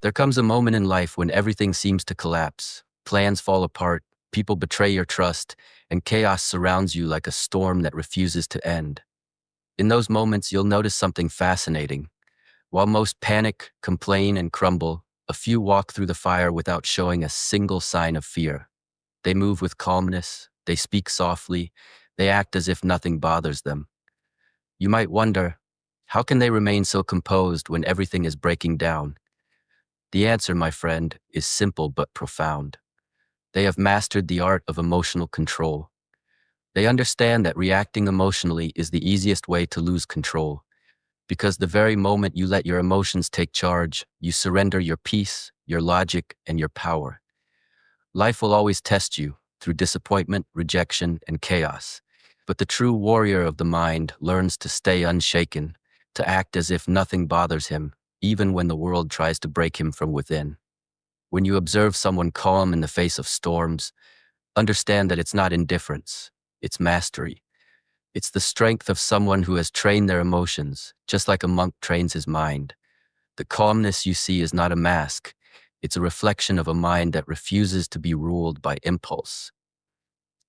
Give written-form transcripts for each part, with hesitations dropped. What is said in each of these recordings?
There comes a moment in life when everything seems to collapse, plans fall apart, people betray your trust, and chaos surrounds you like a storm that refuses to end. In those moments, you'll notice something fascinating. While most panic, complain, and crumble, a few walk through the fire without showing a single sign of fear. They move with calmness, they speak softly, they act as if nothing bothers them. You might wonder, how can they remain so composed when everything is breaking down? The answer, my friend, is simple but profound. They have mastered the art of emotional control. They understand that reacting emotionally is the easiest way to lose control, because the very moment you let your emotions take charge, you surrender your peace, your logic, and your power. Life will always test you through disappointment, rejection, and chaos. But the true warrior of the mind learns to stay unshaken, to act as if nothing bothers him, even when the world tries to break him from within. When you observe someone calm in the face of storms, understand that it's not indifference, it's mastery. It's the strength of someone who has trained their emotions, just like a monk trains his mind. The calmness you see is not a mask, it's a reflection of a mind that refuses to be ruled by impulse.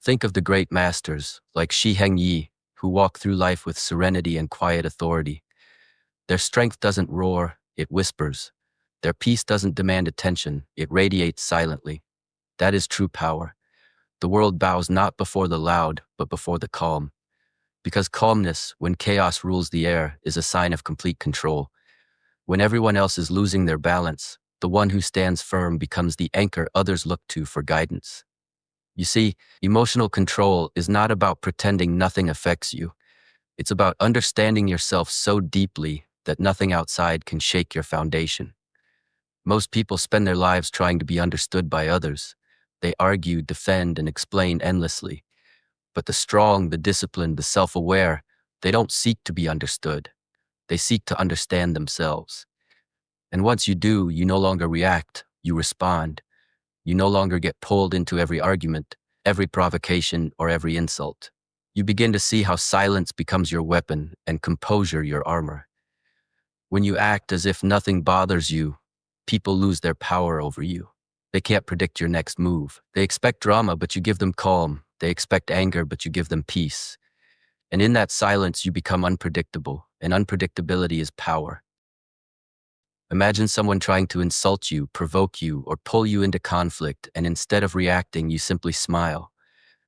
Think of the great masters, like SHI HENG YI, who walk through life with serenity and quiet authority. Their strength doesn't roar, it whispers. Their peace doesn't demand attention, it radiates silently. That is true power. The world bows not before the loud, but before the calm. Because calmness, when chaos rules the air, is a sign of complete control. When everyone else is losing their balance, the one who stands firm becomes the anchor others look to for guidance. You see, emotional control is not about pretending nothing affects you. It's about understanding yourself so deeply that nothing outside can shake your foundation. Most people spend their lives trying to be understood by others. They argue, defend, and explain endlessly. But the strong, the disciplined, the self-aware, they don't seek to be understood. They seek to understand themselves. And once you do, you no longer react, you respond. You no longer get pulled into every argument, every provocation, or every insult. You begin to see how silence becomes your weapon and composure your armor. When you act as if nothing bothers you, people lose their power over you. They can't predict your next move. They expect drama, but you give them calm. They expect anger, but you give them peace. And in that silence, you become unpredictable, and unpredictability is power. Imagine someone trying to insult you, provoke you, or pull you into conflict, and instead of reacting, you simply smile.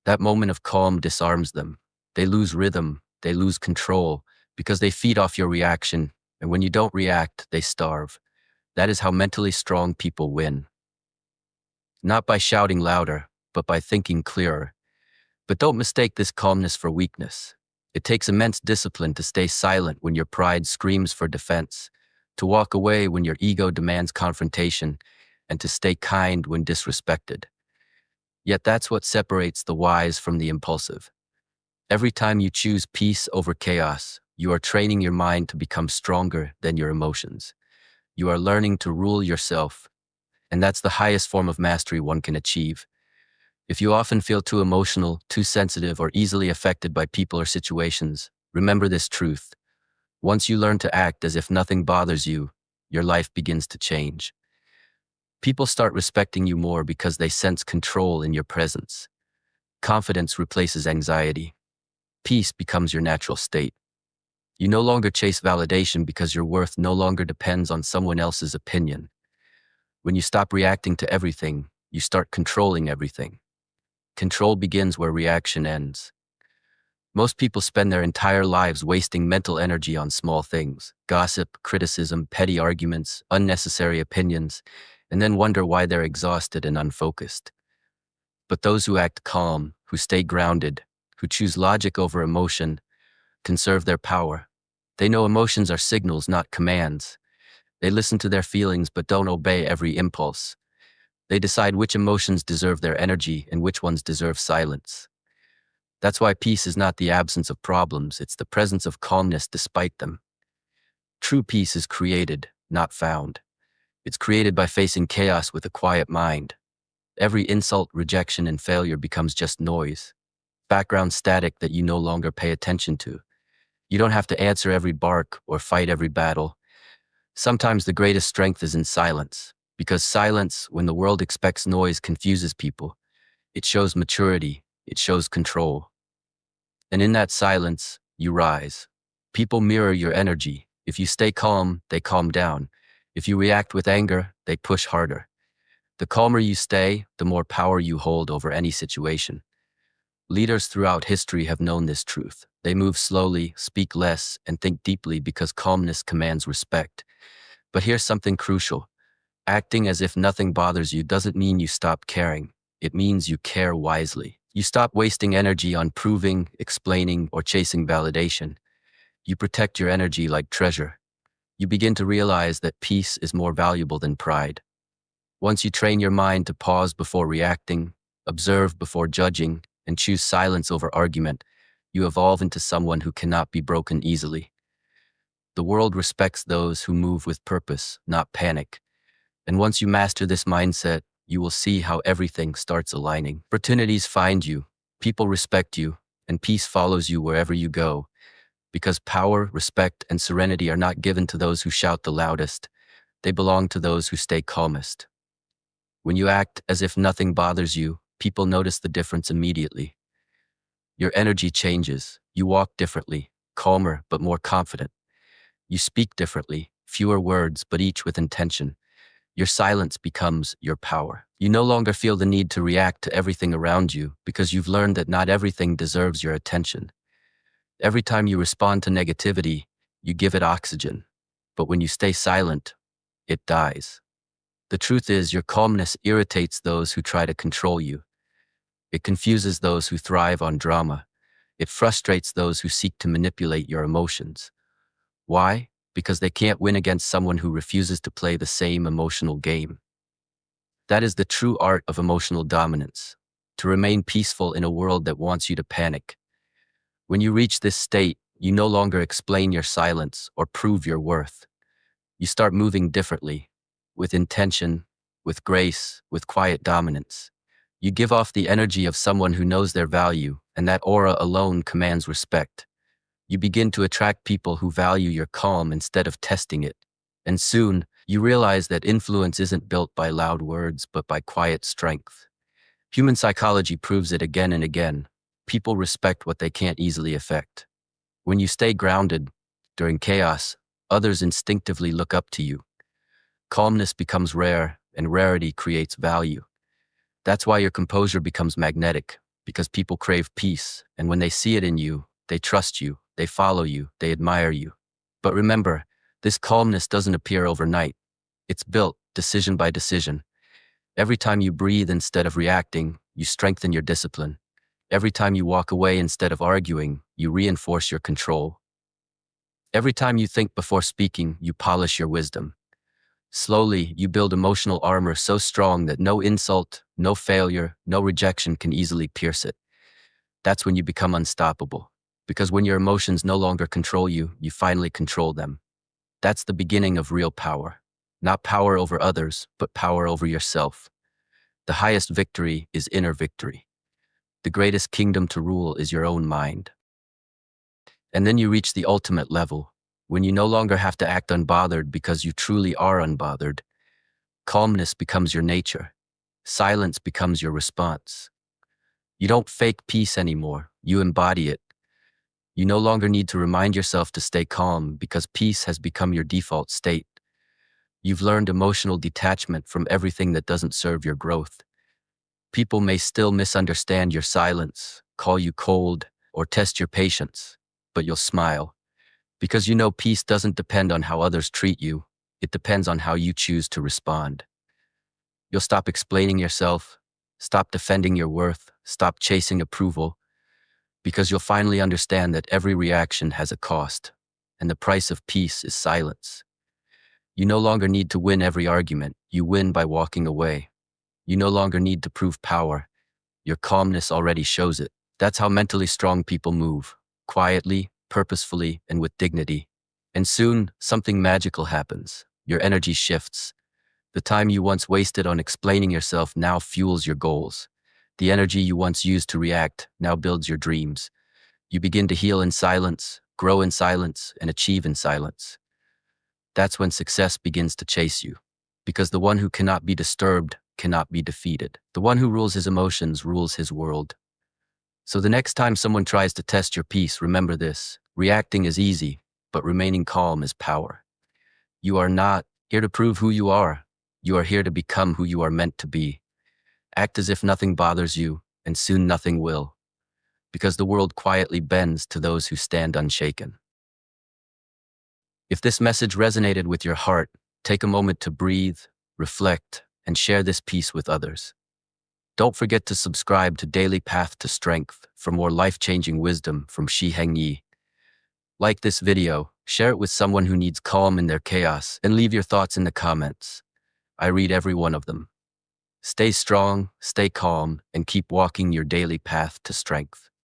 That moment of calm disarms them. They lose rhythm, they lose control, because they feed off your reaction, and when you don't react, they starve. That is how mentally strong people win. Not by shouting louder, but by thinking clearer. But don't mistake this calmness for weakness. It takes immense discipline to stay silent when your pride screams for defense, to walk away when your ego demands confrontation, and to stay kind when disrespected. Yet that's what separates the wise from the impulsive. Every time you choose peace over chaos, you are training your mind to become stronger than your emotions. You are learning to rule yourself, and that's the highest form of mastery one can achieve. If you often feel too emotional, too sensitive, or easily affected by people or situations, remember this truth. Once you learn to act as if nothing bothers you, your life begins to change. People start respecting you more because they sense control in your presence. Confidence replaces anxiety. Peace becomes your natural state. You no longer chase validation because your worth no longer depends on someone else's opinion. When you stop reacting to everything, you start controlling everything. Control begins where reaction ends. Most people spend their entire lives wasting mental energy on small things, gossip, criticism, petty arguments, unnecessary opinions, and then wonder why they're exhausted and unfocused. But those who act calm, who stay grounded, who choose logic over emotion, conserve their power. They know emotions are signals, not commands. They listen to their feelings but don't obey every impulse. They decide which emotions deserve their energy and which ones deserve silence. That's why peace is not the absence of problems, it's the presence of calmness despite them. True peace is created, not found. It's created by facing chaos with a quiet mind. Every insult, rejection, and failure becomes just noise, background static that you no longer pay attention to. You don't have to answer every bark or fight every battle. Sometimes the greatest strength is in silence, Because silence, when the world expects noise, confuses people. It shows maturity. It shows control. And in that silence, you rise. People mirror your energy. If you stay calm, they calm down. If you react with anger, they push harder. The calmer you stay, the more power you hold over any situation. Leaders throughout history have known this truth. They move slowly, speak less, and think deeply because calmness commands respect. But here's something crucial. Acting as if nothing bothers you doesn't mean you stop caring. It means you care wisely. You stop wasting energy on proving, explaining, or chasing validation. You protect your energy like treasure. You begin to realize that peace is more valuable than pride. Once you train your mind to pause before reacting, observe before judging, and choose silence over argument, you evolve into someone who cannot be broken easily. The world respects those who move with purpose, not panic. And once you master this mindset, you will see how everything starts aligning. Opportunities find you, people respect you, and peace follows you wherever you go. Because power, respect, and serenity are not given to those who shout the loudest. They belong to those who stay calmest. When you act as if nothing bothers you, people notice the difference immediately. Your energy changes. You walk differently, calmer but more confident. You speak differently, fewer words but each with intention. Your silence becomes your power. You no longer feel the need to react to everything around you because you've learned that not everything deserves your attention. Every time you respond to negativity, you give it oxygen. But when you stay silent, it dies. The truth is, your calmness irritates those who try to control you. It confuses those who thrive on drama. It frustrates those who seek to manipulate your emotions. Why? Because they can't win against someone who refuses to play the same emotional game. That is the true art of emotional dominance, to remain peaceful in a world that wants you to panic. When you reach this state, you no longer explain your silence or prove your worth. You start moving differently, with intention, with grace, with quiet dominance. You give off the energy of someone who knows their value, and that aura alone commands respect. You begin to attract people who value your calm instead of testing it. And soon, you realize that influence isn't built by loud words, but by quiet strength. Human psychology proves it again and again. People respect what they can't easily affect. When you stay grounded, during chaos, others instinctively look up to you. Calmness becomes rare, and rarity creates value. That's why your composure becomes magnetic, because people crave peace, and when they see it in you, they trust you, they follow you, they admire you. But remember, this calmness doesn't appear overnight. It's built, decision by decision. Every time you breathe instead of reacting, you strengthen your discipline. Every time you walk away instead of arguing, you reinforce your control. Every time you think before speaking, you polish your wisdom. Slowly, you build emotional armor so strong that no insult, no failure, no rejection can easily pierce it. That's when you become unstoppable. Because when your emotions no longer control you, you finally control them. That's the beginning of real power. Not power over others, but power over yourself. The highest victory is inner victory. The greatest kingdom to rule is your own mind. And then you reach the ultimate level, when you no longer have to act unbothered because you truly are unbothered. Calmness becomes your nature. Silence becomes your response. You don't fake peace anymore, you embody it. You no longer need to remind yourself to stay calm because peace has become your default state. You've learned emotional detachment from everything that doesn't serve your growth. People may still misunderstand your silence, call you cold, or test your patience, but you'll smile. Because you know peace doesn't depend on how others treat you, it depends on how you choose to respond. You'll stop explaining yourself, stop defending your worth, stop chasing approval, because you'll finally understand that every reaction has a cost, and the price of peace is silence. You no longer need to win every argument, you win by walking away. You no longer need to prove power, your calmness already shows it. That's how mentally strong people move, quietly, purposefully, and with dignity. And soon, something magical happens. Your energy shifts. The time you once wasted on explaining yourself now fuels your goals. The energy you once used to react now builds your dreams. You begin to heal in silence, grow in silence, and achieve in silence. That's when success begins to chase you. because the one who cannot be disturbed cannot be defeated. The one who rules his emotions rules his world. So the next time someone tries to test your peace, remember this. Reacting is easy, but remaining calm is power. You are not here to prove who you are. You are here to become who you are meant to be. Act as if nothing bothers you, and soon nothing will, because the world quietly bends to those who stand unshaken. If this message resonated with your heart, take a moment to breathe, reflect, and share this piece with others. Don't forget to subscribe to Daily Path to Strength for more life-changing wisdom from SHI HENG YI. Like this video, share it with someone who needs calm in their chaos, and leave your thoughts in the comments. I read every one of them. Stay strong, stay calm, and keep walking your daily path to strength.